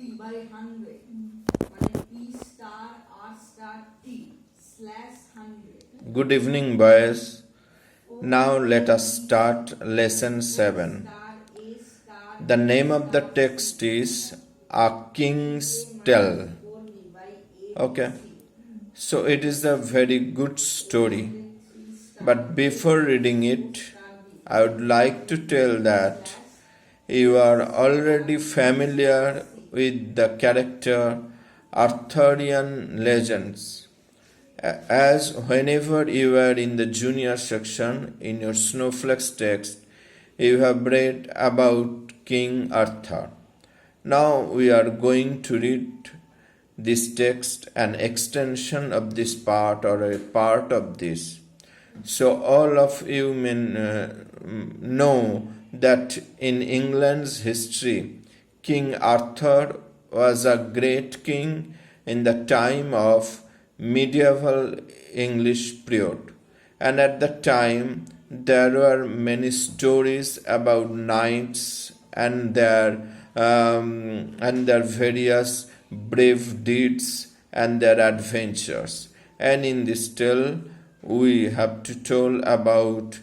by 100 মানে P*R*T/100. Good evening, boys. Now let us start lesson 7. The name of the text is A King's Tale. Okay, so it is a very good story. But before reading it, I would like to tell that you are already familiar with the character Arthurian legends, as whenever you were in the junior section in your snowflakes text, you have read about King Arthur. Now we are going to read this text, an extension of this part or a part of this. So all of you may know that in England's history, King Arthur was a great king in the time of medieval English period. And at the time, there were many stories about knights and their various brave deeds and their adventures. And in this tale, we have to tell about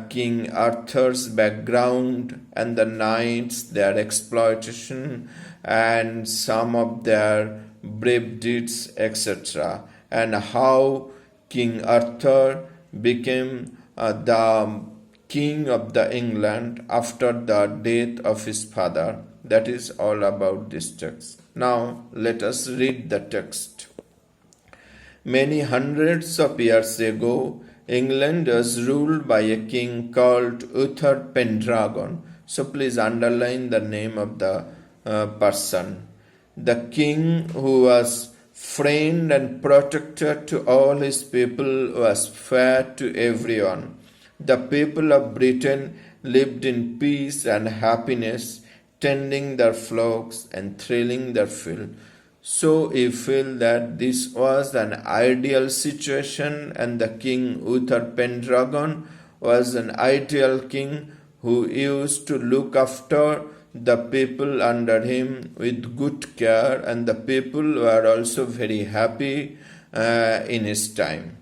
King Arthur's background and the knights, their exploitation and some of their brave deeds, etc. And how King Arthur became the king of the England after the death of his father. That is all about this text. Now let us read the text. Many hundreds of years ago, England was ruled by a king called Uther Pendragon. So please underline the name of the person. The king, who was friend and protector to all his people, was fair to everyone. The people of Britain lived in peace and happiness, tending their flocks and thrilling their field. So we feel that this was an ideal situation, and the king Uther Pendragon was an ideal king who used to look after the people under him with good care, and the people were also very happy in his time.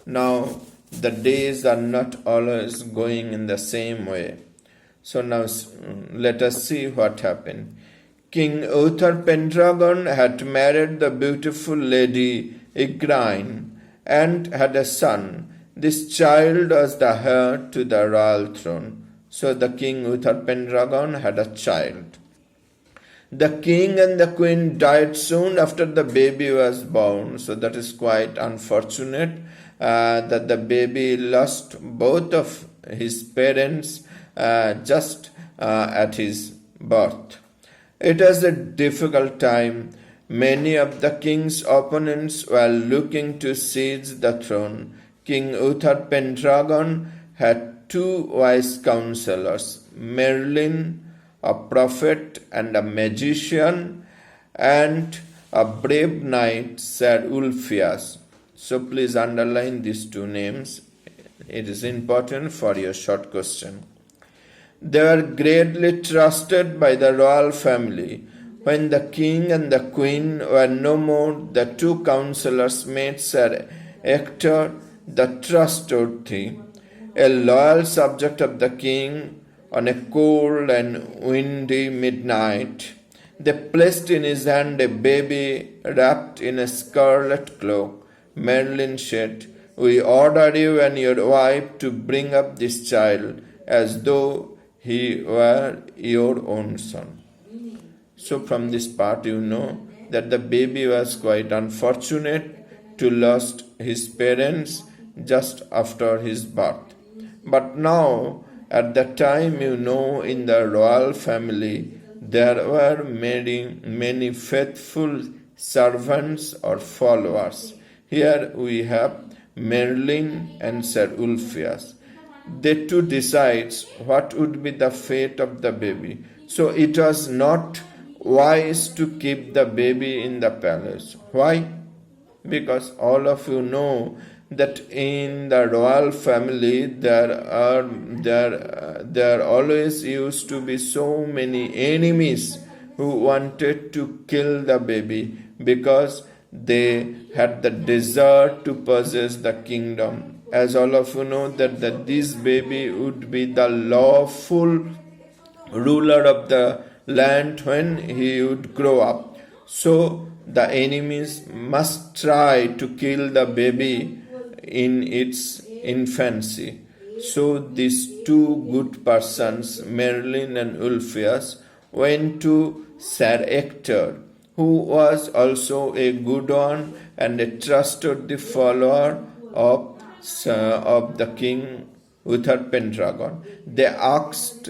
Now, the days are not always going in the same way. So now let us see what happened. King Uther Pendragon had married the beautiful lady Igraine and had a son. This child was the heir to the royal throne. So the king Uther Pendragon had a child. The king and the queen died soon after the baby was born. So that is quite unfortunate that the baby lost both of his parents just at his birth. It was a difficult time. Many of the king's opponents were looking to seize the throne. King Uther Pendragon had two wise counselors, Merlin, a prophet and a magician, and a brave knight, Sir Ulfias. So please underline these two names. It is important for your short question. They were greatly trusted by the royal family. When the king and the queen were no more, the two counselors made Sir Ector the trustworthy, a loyal subject of the king. On a cold and windy midnight, they placed in his hand a baby wrapped in a scarlet cloak. Merlin said, "We order you and your wife to bring up this child as though he were your own son." So from this part you know that the baby was quite unfortunate to lost his parents just after his birth. But now at the time, you know, in the royal family there were many faithful servants or followers. Here we have Merlin and Sir Ulfias. They too decides what would be the fate of the baby. So it was not wise to keep the baby in the palace. Why? Because all of you know that in the royal family there always used to be so many enemies who wanted to kill the baby because they had the desire to possess the kingdom. As all of you know that this baby would be the lawful ruler of the land when he would grow up. So the enemies must try to kill the baby in its infancy. So these two good persons, Merlin and Ulfias, went to Sir Ector, who was also a good one and a trusted follower of the king Uther Pendragon. They asked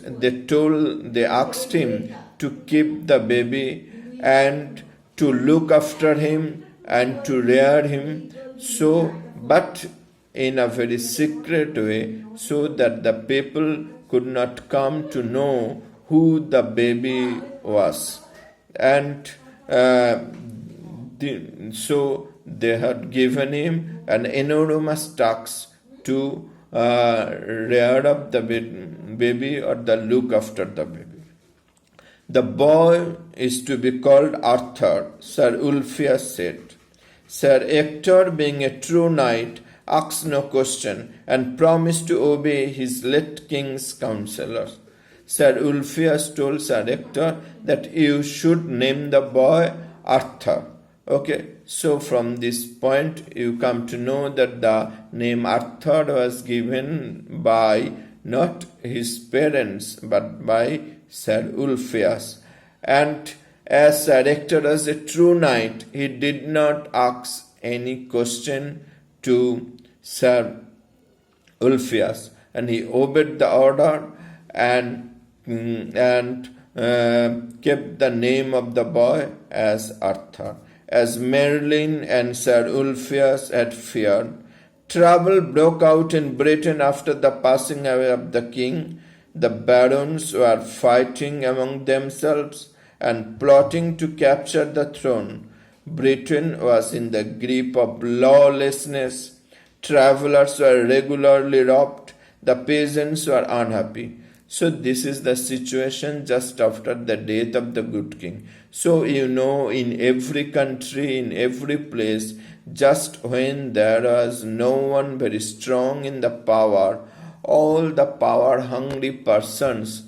him to keep the baby and to look after him and to rear him, but in a very secret way, so that the people could not come to know who the baby was. And so they had given him an enormous task to rear up the baby or the look after the baby. The boy is to be called Arthur, Sir Ulfias said. Sir Ector, being a true knight, asked no question and promised to obey his late king's counselors. Sir Ulfias told Sir Ector that you should name the boy Arthur. Okay, so from this point you come to know that the name Arthur was given by not his parents but by Sir Ulfias. And as Sir Ector was a true knight, he did not ask any question to Sir Ulfias, and he obeyed the order and kept the name of the boy as Arthur. As Merlin and Sir Ulfias had feared, trouble broke out in Britain after the passing away of the king. The barons were fighting among themselves and plotting to capture the throne. Britain was in the grip of lawlessness. Travelers were regularly robbed. The peasants were unhappy. So this is the situation just after the death of the good king. So in every country, in every place, just when there was no one very strong in the power, all the power-hungry persons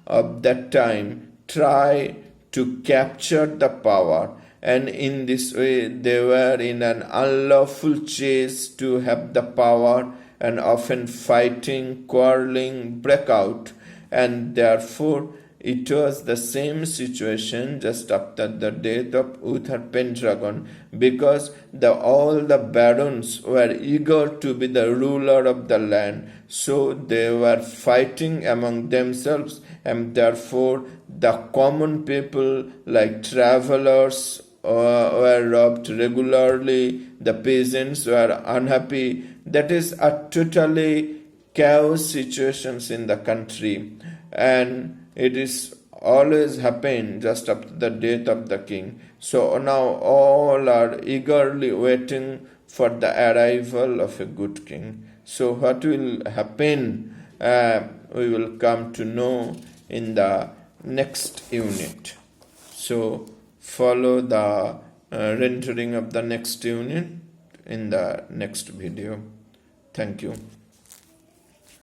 of that time try to capture the power, and in this way they were in an unlawful chase to have the power, and often fighting, quarreling break out. And therefore it was the same situation just after the death of Uther Pendragon, because all the barons were eager to be the ruler of the land, so they were fighting among themselves, and therefore the common people like travelers were robbed regularly, the peasants were unhappy. That is a totally chaos situations in the country, and it is always happened just after the death of the king. So now all are eagerly waiting for the arrival of a good king. So what will happen, we will come to know in the next unit. So follow the rendering of the next unit in the next video. Thank you.